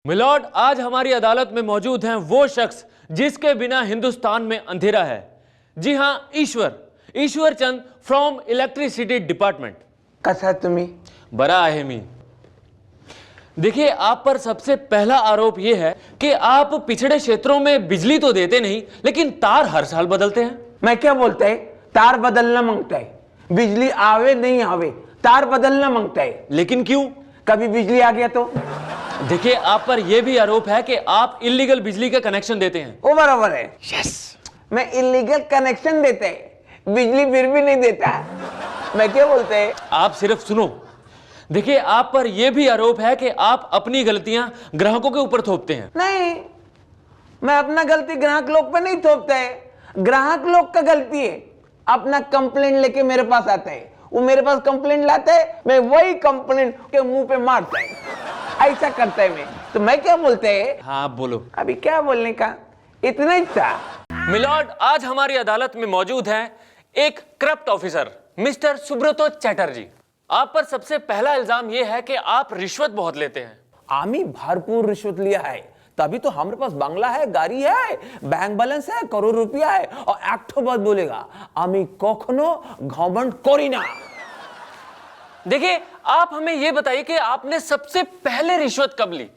Milord, आज हमारी अदालत में मौजूद हैं वो शख्स जिसके बिना हिंदुस्तान में अंधेरा है। जी हां, ईश्वर चंद फ्रॉम इलेक्ट्रिसिटी डिपार्टमेंट। कसा तुम्ही? बरा आहे मी। देखिए, आप पर सबसे पहला आरोप यह है कि आप पिछड़े क्षेत्रों में बिजली तो देते नहीं, लेकिन तार हर साल बदलते हैं। मैं क्या बोलता है, तार बदलना मांगता है, बिजली आवे नहीं आवे तार बदलना मांगता है। लेकिन क्यों? कभी बिजली आ गया तो? देखिए, आप पर यह भी आरोप है कि आप इल्लीगल बिजली का कनेक्शन देते हैं। वो बराबर है। यस। मैं इलीगल कनेक्शन देते है, बिजली फिर भी नहीं देता। मैं क्या बोलते है? आप सिर्फ सुनो। देखिए, आप पर यह भी आरोप है कि आप अपनी गलतियां ग्राहकों के ऊपर थोपते हैं। नहीं, मैं अपना गलती ग्राहक लोग पे नहीं थोपता है, ग्राहक लोग का गलती है। अपना कंप्लेंट लेके मेरे पास आता है, वो मेरे पास कंप्लेंट लाता है, मैं वही कंप्लेंट के मुंह पे मारता है, ऐसा करता है मैं। तो मैं क्या बोलते हैं? हाँ, आप बोलो। अभी क्या बोलने का, इतना ही था। मिलॉर्ड, आज हमारी अदालत में मौजूद हैं एक corrupt officer mister Subrato Chatterjee. आप पर सबसे पहला इल्जाम यह है कि आप रिश्वत बहुत लेते हैं। आम्ही भरपूर रिश्वत लिया है, तभी तो हमारे पास बंगला है, गाड़ी है, बैंक बैलेंस है, करोड़ रुपया है, और एक बात बोलेगा, आम्ही कखनो घमंड करी ना। देखिए, आप हमें यह बताइए कि आपने सबसे पहले रिश्वत कब ली?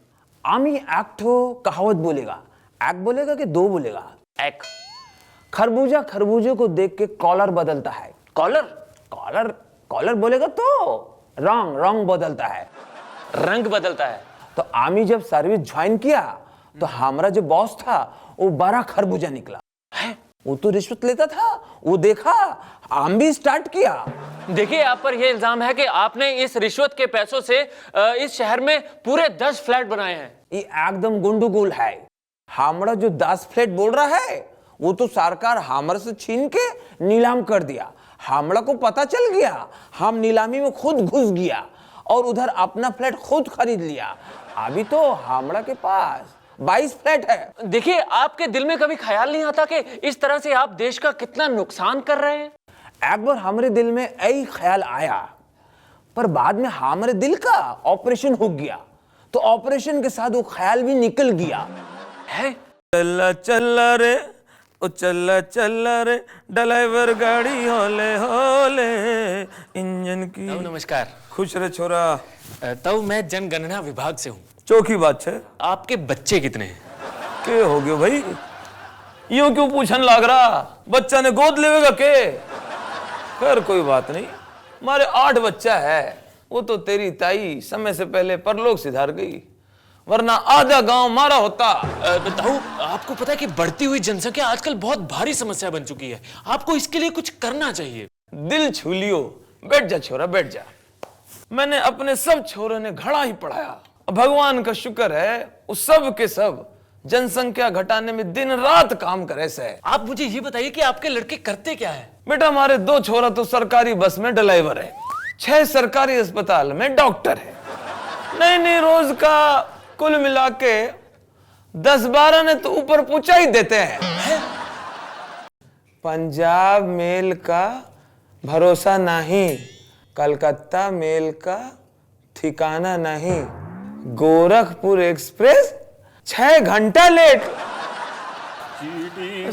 आम्ही एक कहावत बोलेगा, एक बोलेगा कि दो बोलेगा? एक। खरबूजा खरबूजे को देख के कॉलर बदलता है। कॉलर? कॉलर कॉलर बोलेगा तो रंग बदलता है। रंग बदलता है। तो आम्ही जब सर्विस ज्वाइन किया तो हमारा जो बॉस था वो बड़ा खरबूजा निकला है। वो तो रिश्वत लेता था, वो देखा, हम भी स्टार्ट किया। देखिए, आप पर यह इल्जाम है कि आपने इस रिश्वत के पैसों से इस शहर में पूरे 10 फ्लैट बनाए हैं। ये एकदम गुंडुगुल है। हमारा जो 10 फ्लैट बोल रहा है वो तो सरकार हमारे से छीन के नीलाम कर दिया। हमरा को पता चल गया, हम नीलामी में खुद घुस गया और उधर अपना फ्लैट खुद खरीद लिया। अभी तो हमरा के पास 22 फ्लैट है। देखिए, आपके दिल में कभी ख्याल नहीं आता कि इस तरह से आप देश का कितना नुकसान कर रहे हैं? एक बार हमारे दिल में यही ख्याल आया, पर बाद में हमारे दिल का ऑपरेशन हो गया, तो ऑपरेशन के साथ वो ख्याल भी निकल गया है। चला चला रे, ओ चला चला रे, ड्राइवर गाड़ी होले होले, इंजन की। नमस्कार। खुश रे छोरा। तब मैं जनगणना विभाग से हूँ। चौकी बात है। आपके बच्चे कितने हैं? के हो गयो भाई, यूं क्यों पूछन लाग रहा? बच्चा ने गोद लेवेगा के? खैर कोई बात नहीं, हमारे 8 बच्चा है। वो तो तेरी ताई समय से पहले परलोक सिधार गई, वरना आधा गांव मारा होता। बताऊं, आपको पता है कि बढ़ती हुई जनसंख्या आजकल बहुत भारी समस्या बन चुकी है। आपको इसके लिए कुछ करना चाहिए। दिल छू लियो। बैठ जा छोरा, बैठ जा। मैंने अपने सब छोरों ने घड़ा ही पढ़ाया। भगवान का शुक्र है, उस सब के सब जनसंख्या घटाने में दिन रात काम करे से। आप मुझे ये बताइए कि आपके लड़के करते क्या है? बेटा, हमारे 2 छोरा तो सरकारी बस में ड्राइवर है, 6 सरकारी अस्पताल में डॉक्टर है। नहीं, रोज का कुल मिला के 10-12 ने तो ऊपर पूछा ही देते हैं। पंजाब मेल का भरोसा नहीं, कलकत्ता मेल का ठिकाना नहीं, गोरखपुर एक्सप्रेस 6 घंटा लेट।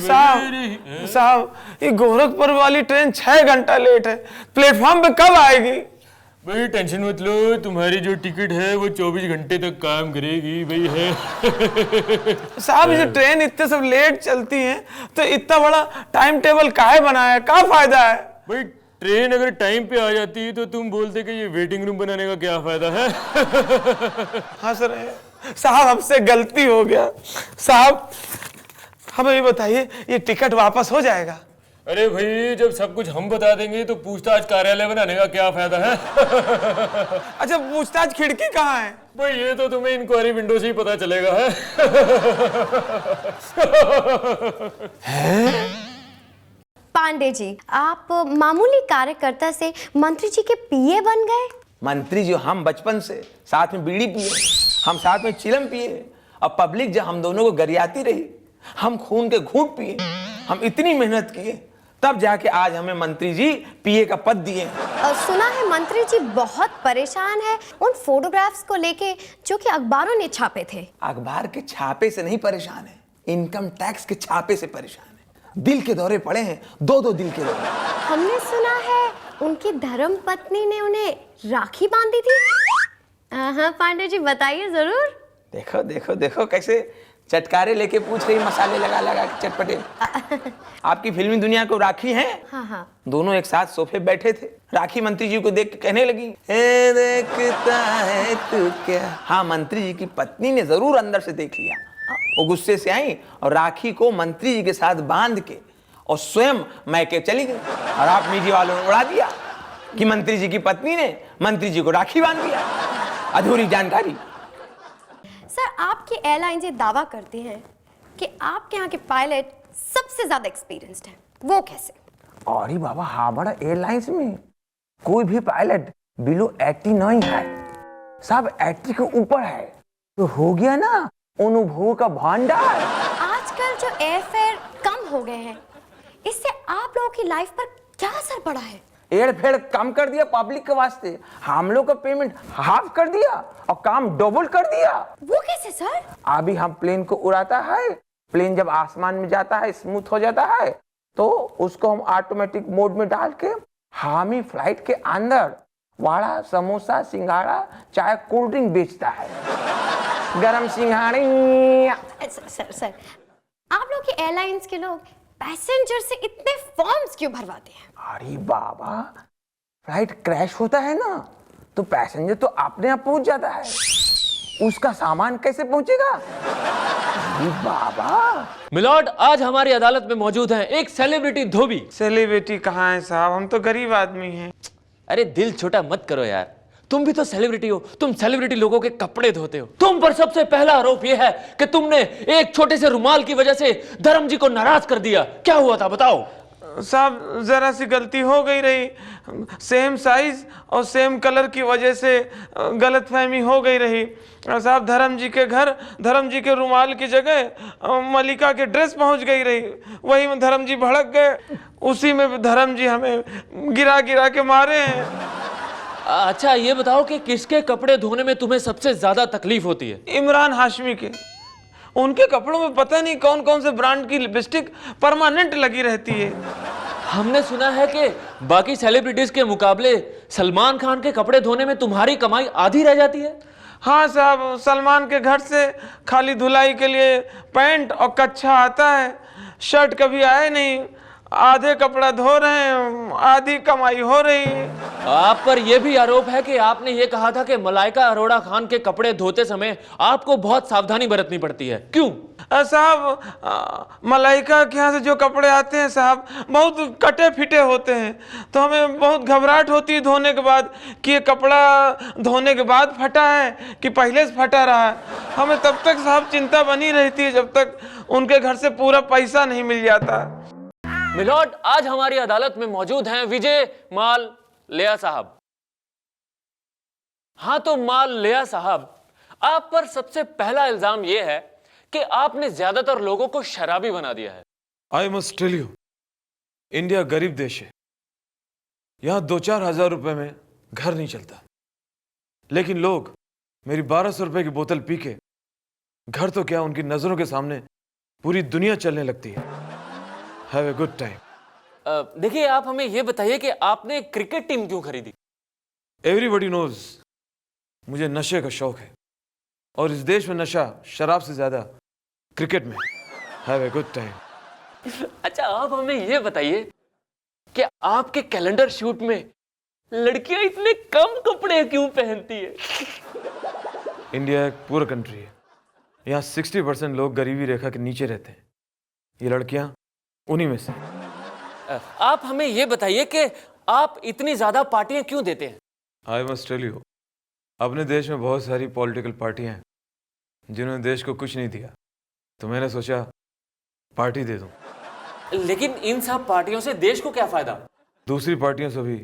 साहब, ये गोरखपुर वाली ट्रेन 6 घंटा लेट है, प्लेटफॉर्म पे कब आएगी? भाई टेंशन मत लो, तुम्हारी जो टिकट है वो 24 घंटे तक काम करेगी भाई है। साहब, ये ट्रेन इतने सब लेट चलती हैं तो इतना बड़ा टाइम टेबल काहे बनाया, क्या फायदा है? भाई ट्रेन अगर टाइम पे आ जाती है तो तुम बोलते कि ये वेटिंग रूम बनाने का क्या फायदा है? हाँ सर, साहब हमसे गलती हो गया। साहब हमें ये बताइए, ये टिकट वापस हो जाएगा? अरे भाई, जब सब कुछ हम बता देंगे तो पूछताछ कार्यालय बनाने का क्या फायदा है? अच्छा, पूछताछ खिड़की कहाँ है? भाई ये तो तुम्हें इंक्वायरी विंडो से ही पता चलेगा है। पांडे जी, आप मामूली कार्यकर्ता से मंत्री जी के पीए बन गए। मंत्री जी, हम बचपन से साथ में बीड़ी पिए, हम साथ में चिलम पिए, और पब्लिक जब हम दोनों को गरियाती रही, हम खून के घूंट पिए, हम इतनी मेहनत किए, तब जाके आज हमें मंत्री जी पीए का पद दिए हैं। सुना है मंत्री जी बहुत परेशान है उन फोटोग्राफ्स को लेके जो कि अखबारों ने छापे थे। अखबार के छापे से नहीं परेशान है, इनकम टैक्स के छापे से परेशान है। दिल के दौरे पड़े हैं, दो दिल के दौरे। हमने सुना है उनकी धर्म पत्नी ने उन्हें राखी बांधी थी। हाँ पांडे जी बताइए जरूर। देखो देखो देखो कैसे चटकारे लेके पूछ रही, मसाले लगा लगा के चटपटे। आपकी फिल्मी दुनिया को राखी है? हाँ। दोनों एक साथ सोफे बैठे थे, राखी मंत्री जी को देख के कहने लगी, ए देखता है तू क्या। हाँ, मंत्री जी की पत्नी ने जरूर अंदर से देख लिया। वो गुस्से से आई और राखी को मंत्री जी के साथ बांध के और स्वयं मैके चली गई। और आप मीडिया वालों ने उड़ा दिया कि मंत्री जी की पत्नी ने मंत्री जी को राखी बांध दिया। अधूरी जानकारी। सर आपकी एयरलाइंस ये दावा करती हैं कि आपके यहाँ के पायलट सबसे ज्यादा एक्सपीरियंस्ड हैं, वो कैसे? अरे बाबा, हमारा एयरलाइंस में कोई भी पायलट बिलो 80 नहीं है, सब 80 के ऊपर है। तो हो गया ना अनुभव का भंडार। आजकल जो एयरफेयर कम हो गए हैं, इससे आप लोगों की लाइफ पर क्या असर पड़ा है? एयरफेयर कम कर दिया पब्लिक के वास्ते, हम लोग का पेमेंट हाफ कर दिया और काम डबल कर दिया। वो कैसे सर? अभी हम प्लेन को उड़ाता है, प्लेन जब आसमान में जाता है स्मूथ हो जाता है, तो उसको हम ऑटोमेटिक मोड में डाल के हम ही फ्लाइट के अंदर वड़ा समोसा सिंघाड़ा चाय कोल्ड ड्रिंक बेचता है। गरम सिंघाड़ी। सर आप लोग की एयरलाइंस के लोग पैसेंजर से इतने फॉर्म्स क्यों भरवाते हैं? अरे बाबा, फ्लाइट क्रैश होता है ना तो पैसेंजर तो अपने आप पहुंच जाता है, उसका सामान कैसे पहुंचेगा? अरे बाबा। मिलॉर्ड, आज हमारी अदालत में मौजूद हैं एक सेलिब्रिटी धोबी। सेलिब्रिटी कहाँ है साहब, हम तो गरीब आदमी हैं। अरे दिल छोटा मत करो यार, तुम भी तो सेलिब्रिटी हो, तुम सेलिब्रिटी लोगों के कपड़े धोते हो। तुम पर सबसे पहला आरोप यह है कि तुमने एक छोटे से रुमाल की वजह से धर्म जी को नाराज कर दिया। क्या हुआ था बताओ? साहब जरा सी गलती हो गई रही, सेम साइज और सेम कलर की वजह से गलतफहमी हो गई रही। साहब धर्म जी के घर धर्म जी के रुमाल की जगह मलिका के ड्रेस पहुंच गई रही, वही में धर्म जी भड़क गए, उसी में धर्म जी हमें गिरा गिरा के मारे हैं। अच्छा ये बताओ कि किसके कपड़े धोने में तुम्हें सबसे ज्यादा तकलीफ होती है? इमरान हाशमी के। उनके कपड़ों में पता नहीं कौन कौन से ब्रांड की लिपस्टिक परमानेंट लगी रहती है। हमने सुना है कि बाकी सेलिब्रिटीज के मुकाबले सलमान खान के कपड़े धोने में तुम्हारी कमाई आधी रह जाती है। हाँ साहब, सलमान के घर से खाली धुलाई के लिए पैंट और कच्छा आता है, शर्ट कभी आए नहीं। आधे कपड़ा धो रहे हैं, आधी कमाई हो रही है। आप पर यह भी आरोप है कि आपने ये कहा था कि मलाइका अरोड़ा खान के कपड़े धोते समय आपको बहुत सावधानी बरतनी पड़ती है, क्यों? साहब मलाइका के यहाँ से जो कपड़े आते हैं साहब बहुत कटे फिटे होते हैं, तो हमें बहुत घबराहट होती है धोने के बाद कि ये कपड़ा धोने के बाद फटा है कि पहले से फटा रहा है। हमें तब तक साहब चिंता बनी रहती है जब तक उनके घर से पूरा पैसा नहीं मिल जाता। मिलॉर्ड, आज हमारी अदालत में मौजूद हैं विजय माल लिया साहब। हाँ तो माल लिया साहब, आप पर सबसे पहला इल्जाम यह है कि आपने ज्यादातर लोगों को शराबी बना दिया है। I must tell you, India गरीब देश है, यहां 2-4 हजार रुपए में घर नहीं चलता, लेकिन लोग मेरी 1200 रुपए की बोतल पी के घर तो क्या उनकी नजरों के सामने पूरी दुनिया चलने लगती है। Have a good time. देखिए आप हमें यह बताइए कि आपने क्रिकेट टीम क्यों खरीदी? एवरीबडी नोज मुझे नशे का शौक है और इस देश में नशा शराब से ज्यादा क्रिकेट में। Have a good time. अच्छा आप हमें यह बताइए कि आपके कैलेंडर शूट में लड़कियां इतने कम कपड़े क्यों पहनती है? इंडिया एक पूरा कंट्री है, यहाँ 60% लोग गरीबी रेखा के नीचे रहते हैं, ये लड़कियां उन्हीं में से। आप हमें यह बताइए कि आप इतनी ज्यादा पार्टियां क्यों देते हैं? आई मस्ट टेल यू, अपने देश में बहुत सारी पॉलिटिकल पार्टियां हैं जिन्होंने देश को कुछ नहीं दिया, तो मैंने सोचा पार्टी दे दूं। लेकिन इन सब पार्टियों से देश को क्या फायदा? दूसरी पार्टियों से भी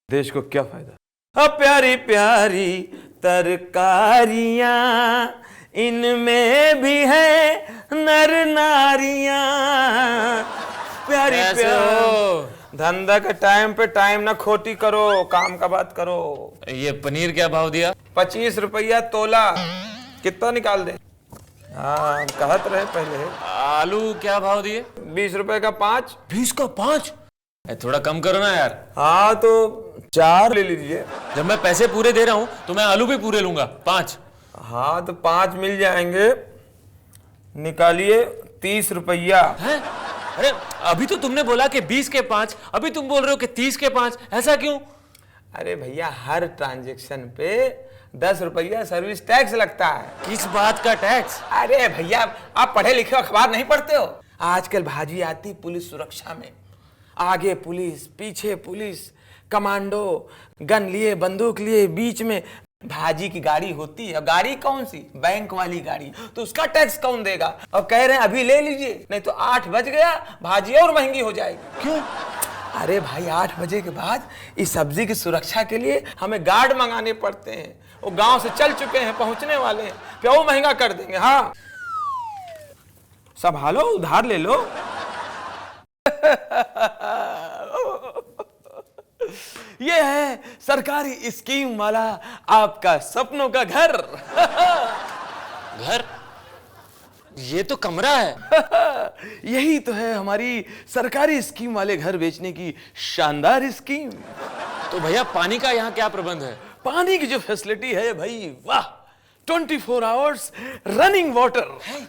देश को क्या फायदा। अब प्यारी प्यारी तरकारियां, इनमें भी है नर नारियां। प्यारी गया। हो? धंधा के टाइम पे टाइम ना खोटी करो, काम का बात करो। ये पनीर क्या भाव दिया? 25 रुपया तोला। कितना निकाल दे? हाँ कहत रहे पहले। आलू क्या भाव दिए? 20 रुपए का 5। 20 का 5? थोड़ा कम करो ना यार। हाँ तो 4 ले लीजिए। जब मैं पैसे पूरे दे रहा हूं तो मैं आलू भी पूरे लूंगा। 5। हाँ तो 5 मिल जाएंगे। निकालिए 30 रुपया। हैं? अरे अभी तो तुमने बोला कि 20 के 5, अभी तुम बोल रहे हो कि 30 के 5, ऐसा क्यों? अरे भैया हर ट्रांजेक्शन पे 10 रुपया सर्विस टैक्स लगता है। किस बात का टैक्स? अरे भैया आप पढ़े लिखे अखबार नहीं पढ़ते हो? आजकल भाजी आती पुलिस सुरक्षा में, आगे पुलिस पीछे पुलिस, कमांडो, गन लिए बंदूक लिए, बीच में भाजी की गाड़ी होती है। गाड़ी कौन सी? बैंक वाली गाड़ी। तो उसका टैक्स कौन देगा? और कह रहे हैं अभी ले लीजिए, नहीं तो 8 बज गया भाजी और महंगी हो जाएगी। क्यों? अरे भाई 8 बजे के बाद इस सब्जी की सुरक्षा के लिए हमें गार्ड मंगाने पड़ते हैं। वो गांव से चल चुके हैं, पहुंचने वाले हैं, प्याऊ महंगा कर देंगे। हाँ संभालो, उधार ले लो। ये है सरकारी स्कीम वाला आपका सपनों का घर। घर? ये तो कमरा है। यही तो है हमारी सरकारी स्कीम वाले घर बेचने की शानदार स्कीम। तो भैया पानी का यहाँ क्या प्रबंध है? पानी की जो फैसिलिटी है भाई, वाह, 24 आवर्स रनिंग वाटर।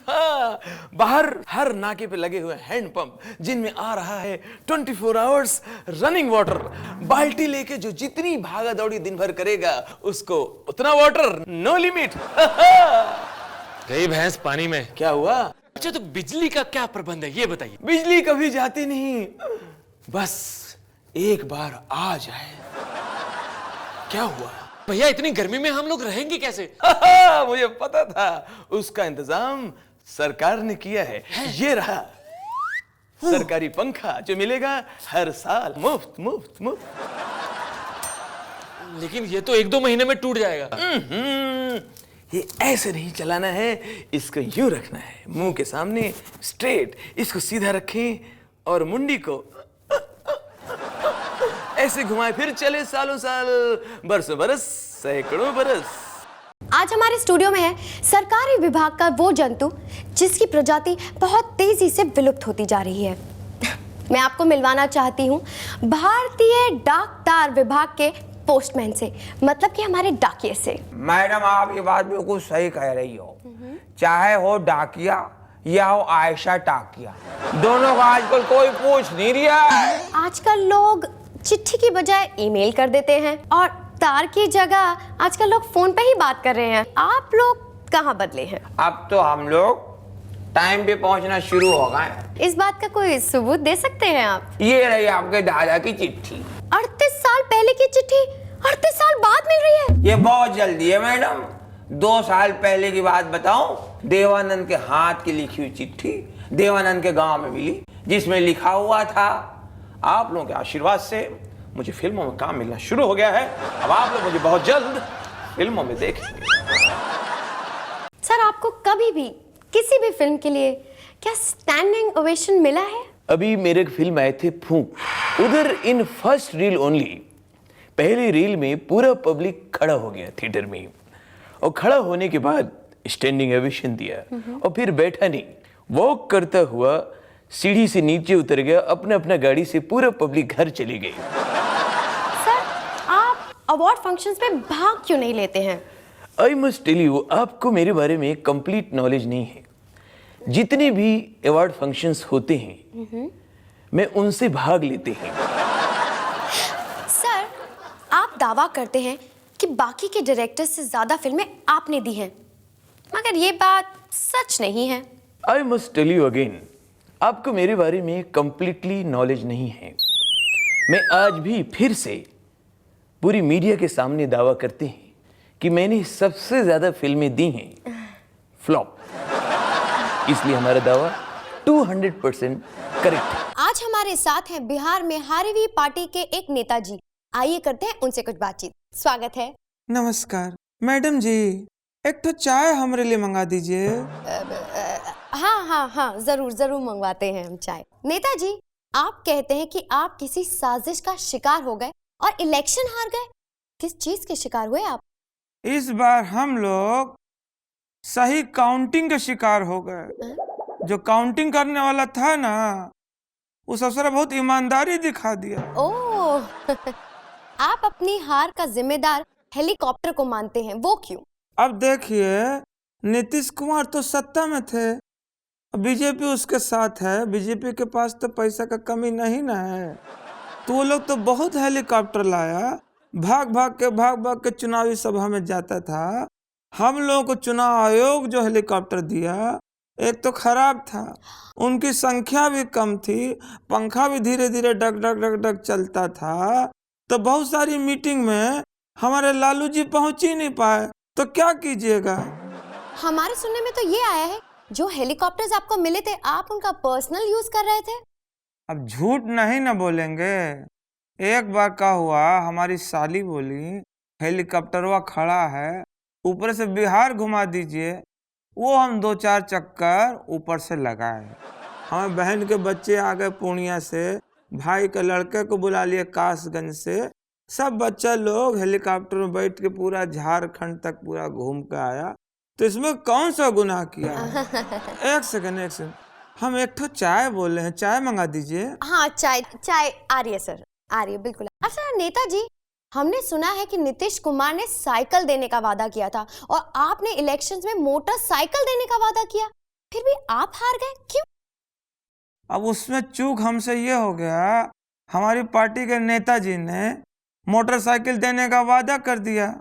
हाँ, बाहर हर नाके पे लगे हुए हैंड पंप जिनमें आ रहा है 24 आवर्स रनिंग वाटर। बाल्टी लेके जो जितनी भागा दौड़ी दिन भर करेगा उसको उतना वाटर, नो लिमिट। गई भैंस पानी में। क्या हुआ? अच्छा तो बिजली का क्या प्रबंध है ये बताइए। बिजली कभी जाती नहीं, बस एक बार आ जाए। क्या हुआ? भैया इतनी गर्मी में हम लोग रहेंगे कैसे? मुझे पता था, उसका इंतजाम सरकार ने किया है। ये रहा सरकारी पंखा जो मिलेगा हर साल मुफ्त मुफ्त मुफ्त। लेकिन ये तो 1-2 महीने में टूट जाएगा। ये ऐसे नहीं चलाना है, इसको यूं रखना है मुंह के सामने स्ट्रेट। इसको सीधा रखें और मुंडी को ऐसे घुमाए फिर चले सालों साल, बरसों बरस, सैकड़ों बरस। आज हमारे स्टूडियो में है सरकारी विभाग का वो जंतु जिसकी प्रजाति बहुत तेजी से विलुप्त होती जा रही है। मैं आपको मिलवाना चाहती हूँ भारतीय डाक तार विभाग के पोस्टमैन से, मतलब कि हमारे डाकिये से। मैडम आप ये बात बिल्कुल सही कह रही हो। चाहे हो डाकिया या हो आयशा टाकिया, दोनों का आजकल कोई पूछ नहीं रहा है। आजकल लोग चिट्ठी की बजाय ईमेल कर देते हैं और तार की जगह आजकल लोग फोन पे ही बात कर रहे हैं। आप लोग कहाँ बदले हैं? अब तो हम लोग टाइम पे पहुंचना शुरू हो गए। इस बात का कोई सबूत दे सकते हैं आप? ये रही आपके दादा की चिट्ठी। 38 साल पहले की चिट्ठी 38 साल बाद मिल रही है? ये बहुत जल्दी है मैडम। 2 साल पहले की बात बताऊं, देवानंद के हाथ की लिखी हुई चिट्ठी देवानंद के गांव में मिली, जिसमें लिखा हुआ था, आप लोगों के आशीर्वाद से मुझे फिल्मों में काम मिलना शुरू हो गया है। अब आप लोग मुझे बहुत जल्द फिल्मों में देखेंगे। सर आपको कभी भी किसी भी फिल्म के लिए क्या स्टैंडिंग ओवेशन मिला है? अभी मेरे एक फिल्म आए थे फूंक, उधर इन फर्स्ट रील ओनली, पहली रील में पूरा पब्लिक खड़ा हो गया थिएटर में, और खड़ा होने के बाद स्टैंडिंग ओवेशन दिया, और फिर बैठा नहीं, वॉक करता हुआ सीढ़ी से नीचे उतर गया, अपना अपना गाड़ी से पूरा पब्लिक घर चली गई। सर आप अवार्ड फंक्शंस में भाग क्यों नहीं लेते हैं? आई मस्ट टेल यू, आपको मेरे बारे में कंप्लीट नॉलेज नहीं है। जितने भी अवार्ड फंक्शंस होते हैं मैं उनसे भाग लेते हैं। सर आप दावा करते हैं कि बाकी के डायरेक्टर से ज्यादा फिल्में आपने दी हैं, मगर ये बात सच नहीं है। I must tell you again, आपको मेरे बारे में कंप्लीटली नॉलेज नहीं है। मैं आज भी फिर से पूरी मीडिया के सामने दावा करते हैं कि मैंने सबसे ज्यादा फिल्में दी हैं फ्लॉप, इसलिए हमारा दावा 200% करेक्ट है। आज हमारे साथ हैं बिहार में हारी हुई पार्टी के एक नेताजी। आइए करते हैं उनसे कुछ बातचीत। स्वागत है। नमस्कार मैडम जी, एक तो चाय हमरे लिए मंगा दीजिए। हाँ हाँ हाँ, जरूर जरूर मंगवाते हैं हम चाय। नेताजी आप कहते हैं कि आप किसी साजिश का शिकार हो गए और इलेक्शन हार गए। किस चीज के शिकार हुए आप? इस बार हम लोग सही काउंटिंग के शिकार हो गए। जो काउंटिंग करने वाला था ना, उस अफसर ने बहुत ईमानदारी दिखा दिया। ओह आप अपनी हार का जिम्मेदार हेलीकॉप्टर को मानते हैं, वो क्यों? अब देखिए, नीतीश कुमार तो सत्ता में थे, बीजेपी उसके साथ है, बीजेपी के पास तो पैसा का कमी नहीं ना है, तो वो लोग तो बहुत हेलीकॉप्टर लाया, भाग भाग के चुनावी सभा में जाता था। हम लोगों को चुनाव आयोग जो हेलीकॉप्टर दिया, एक तो खराब था, उनकी संख्या भी कम थी, पंखा भी धीरे धीरे डग डग डग डग चलता था, तो बहुत सारी मीटिंग में हमारे लालू जी पहुंच ही नहीं पाए, तो क्या कीजिएगा। हमारे सुनने में तो ये आया है जो हेलीकॉप्टर्स आपको मिले थे, आप उनका पर्सनल यूज कर रहे थे। अब झूठ नहीं ना बोलेंगे। एक बार क्या हुआ, हमारी साली बोली हेलीकॉप्टरवा खड़ा है, ऊपर से बिहार घुमा दीजिए। वो हम 2-4 चक्कर ऊपर से लगाए। हमारे बहन के बच्चे आ गए पूर्णिया से, भाई के लड़के को बुला लिए कासगंज से, सब बच्चा लोग हेलीकॉप्टर में बैठ के पूरा झारखंड तक पूरा घूम के आया। तो इसमें कौन सा गुनाह किया है? एक सेकंड, हम एक ठो चाय बोल रहे हैं, चाय मंगा दीजिए। हाँ चाय आ रही है सर, आ रही है बिल्कुल। अच्छा नेताजी, हमने सुना है कि नीतीश कुमार ने साइकिल देने का वादा किया था और आपने इलेक्शंस में मोटरसाइकिल देने का वादा किया, फिर भी आप हार गए, क्यों? अब उसमें चूक हमसे ये हो गया, हमारी पार्टी के नेताजी ने मोटरसाइकिल देने का वादा कर दिया।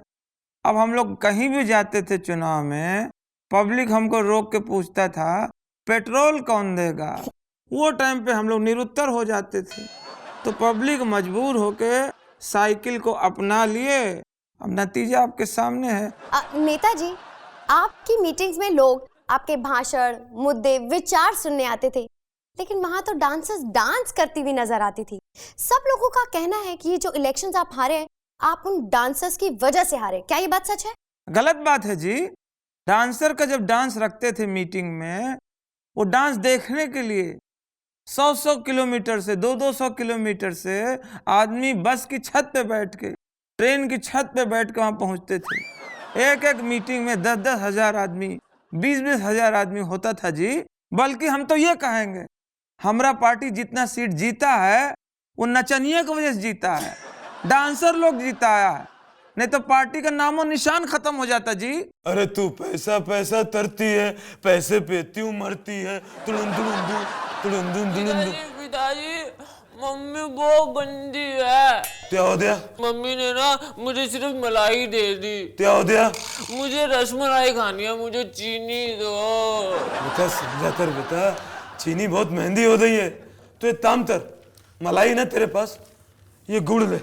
अब हम लोग कहीं भी जाते थे चुनाव में, पब्लिक हमको रोक के पूछता था पेट्रोल कौन देगा। वो टाइम पे हम लोग निरुत्तर हो जाते थे, तो पब्लिक मजबूर होके साइकिल को अपना लिए। अब नतीजा आपके सामने है। नेताजी, आपकी मीटिंग्स में लोग आपके भाषण, मुद्दे, विचार सुनने आते थे, लेकिन वहां तो डांसर्स डांस करती हुई नजर आती थी। सब लोगों का कहना है कि ये जो इलेक्शंस आप हारे हैं, आप उन डांसर्स की वजह से हारे। क्या ये बात सच है? गलत बात है जी। डांसर का जब डांस रखते थे मीटिंग में, वो डांस देखने के लिए 100-100 किलोमीटर से 200-200 किलोमीटर से आदमी बस की छत पे बैठ के, ट्रेन की छत पे बैठ के वहां पहुंचते थे। एक एक मीटिंग में 10-10 हजार आदमी, 20-20 हजार आदमी होता था जी। बल्कि हम तो ये कहेंगे, हमारा पार्टी जितना सीट जीता है वो नचनिया की वजह से जीता है, डांसर लोग जीता है, नहीं तो पार्टी का नामो निशान खत्म हो जाता जी। अरे तू पैसा पैसा तरती है, पैसे पे त्यों मरती है, पिताजी, मम्मी बहुत गंदी है। क्या हो गया? मम्मी ने ना मुझे सिर्फ मलाई दे दी। क्या हो गया? मुझे रसमलाई खानी है, मुझे चीनी दो। बेटा समझा कर बेटा, चीनी बहुत महंगी हो गई है, तो ये ताम तर, मलाई ना तेरे पास, ये गुड़ ले।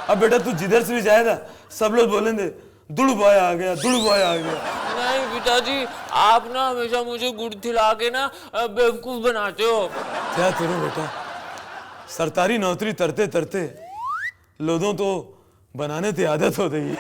अब बेटा तू जिधर से भी जाएगा सब लोग बोलेंगे दुड़ बॉय आ गया, दुड़ बॉय आ गया। नहीं पिताजी, आप ना हमेशा मुझे गुड़ खिला के ना बेवकूफ बनाते हो। क्या करूं बेटा, सरकारी नौकरी तरते तरते लोगों तो बनाने की आदत हो गई है।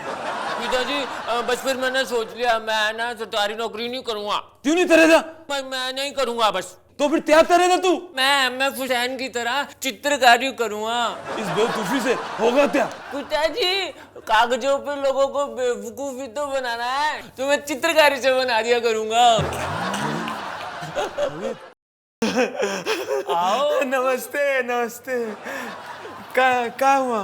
पिताजी बस फिर मैंने सोच लिया, मैं ना सरकारी नौकरी नहीं करूंगा। क्यों नहीं करेगा? मैं नहीं करूंगा बस। तो फिर क्या करेगा तू? मैं हुसैन की तरह चित्रकारी करूंगा। इस बेवकूफी से होगा क्या? पिताजी, कागजों पे लोगों को बेवकूफी तो बनाना है, तो मैं चित्रकारी से बना दिया करूंगा। आओ। नमस्ते नमस्ते। क्या हुआ?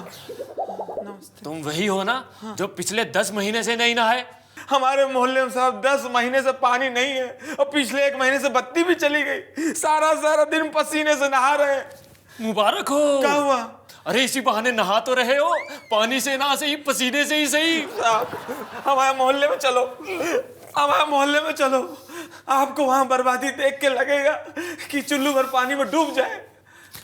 तुम वही हो ना जो पिछले 10 महीने से नहीं नहाए? हमारे मोहल्ले में साहब 10 महीने से पानी नहीं है, और पिछले 1 महीने से बत्ती भी चली गई। सारा दिन पसीने से नहा रहे हैं। मुबारक हो। क्या हुआ? अरे इसी बहाने नहा तो रहे हो, पानी से ना सही पसीने से ही सही। हमारे मोहल्ले में चलो, हमारे मोहल्ले में चलो, आपको वहां बर्बादी देख के लगेगा कि चुल्लू भर पानी में डूब जाए।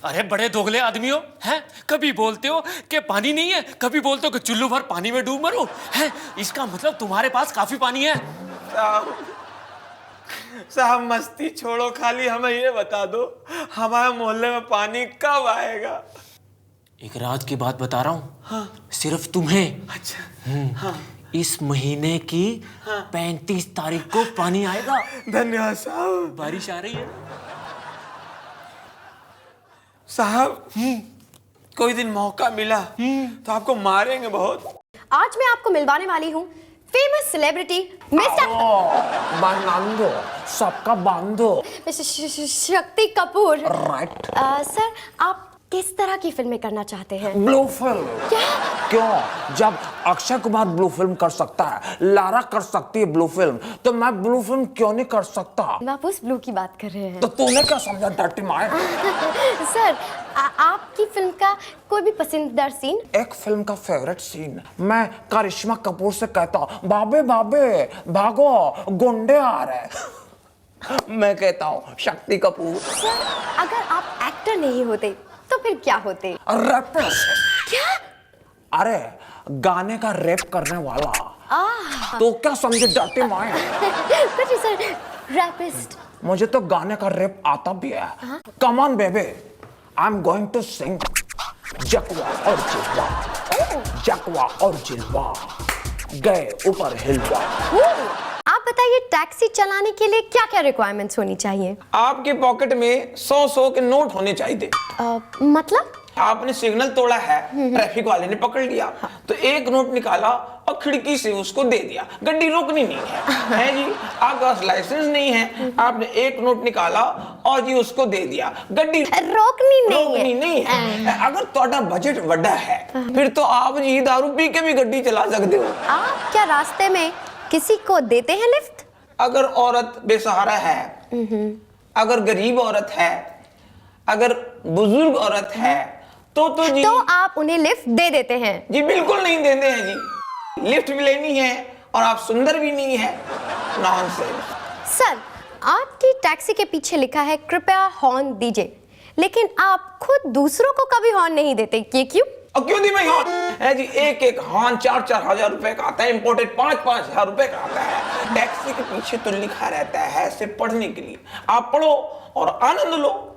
अरे बड़े दोगले आदमी हो, हैं? कभी बोलते हो कि पानी नहीं है, कभी बोलते हो कि चुल्लू भर पानी में डूब मरो, हैं? इसका मतलब तुम्हारे पास काफी पानी है। साहब मस्ती छोड़ो, खाली हमें ये बता दो हमारे मोहल्ले में पानी कब आएगा? एक राज की बात बता रहा हूँ। हाँ। सिर्फ तुम्हें। अच्छा। हाँ। इस महीने की 35 तारीख को पानी आएगा। धन्यवाद साहब। बारिश आ रही है। साहब कोई दिन मौका मिला तो आपको मारेंगे बहुत। आज मैं आपको मिलवाने वाली हूँ फेमस सेलिब्रिटी मिस्टर बांधो सबका बांधो। शक्ति कपूर। राइट। सर आप किस तरह की फिल्में करना चाहते हैं? Blue film. क्या? क्यों? जब अक्षय कुमार ब्लू फिल्म कर सकता है, लारा कर सकती है ब्लू फिल्म, तो मैं ब्लू फिल्म क्यों नहीं कर सकता? आप उस ब्लू की बात कर रहे हैं। तो तूने क्या समझा डर्टी माइंड? सर आपकी फिल्म का कोई भी पसंदीदा सीन? एक फिल्म का फेवरेट सीन मैं करिश्मा कपूर से कहता हूँ, बाबे बाबे भागो गुंडे आ रहे। मैं कहता हूँ शक्ति कपूर। सर अगर आप एक्टर नहीं होते तो फिर क्या होते? रैपर। क्या? अरे गाने का रैप करने वाला। तो क्या समझे डर्टी माइंड? सर रैपिस्ट। मुझे तो गाने का रैप आता भी है। Come on baby, I am going to sing जकवा और जिलवा, जकवा और जिलवा गए ऊपर हिलवा। आप बताइए टैक्सी चलाने के लिए क्या क्या रिक्वायरमेंट्स होनी चाहिए? आपके पॉकेट में 100 के नोट होने चाहिए। मतलब? आपने सिग्नल तोड़ा है, ट्रैफिक वाले ने पकड़ लिया, तो एक नोट निकाला और खिड़की से उसको दे दिया। गाड़ी रोकनी नहीं है जी। आपके पास लाइसेंस नहीं है, आपने एक नोट निकाला और जी उसको दे दिया। गाड़ी रोकनी नहीं है। अगर ਤੁਹਾਡਾ बजट बड़ा है फिर तो आप जी दारू पी के भी गाड़ी चला सकते हो। आप क्या रास्ते में किसी को देते हैं लिफ्ट? अगर औरत बेसहारा है, अगर गरीब औरत है, अगर बुजुर्ग औरत है तो जी तो आप उन्हें लिफ्ट दे देते हैं? जी बिल्कुल नहीं देते हैं जी। लिफ्ट भी लेनी है और आप सुंदर भी नहीं है। नॉनसेंस। सर आपकी टैक्सी के पीछे लिखा है कृपया हॉर्न दीजिए, लेकिन आप खुद दूसरों को कभी हॉर्न नहीं देते, ये क्यों? और क्यों दी मैं हॉर्न है जी? एक हॉर्न 4-4 हजार रुपए का आता है, इंपोर्टेड 5-5 हजार रुपए का आता है। टैक्सी के पीछे तो लिखा रहता है सिर्फ पढ़ने के लिए। आप पढ़ो और आनंद लो।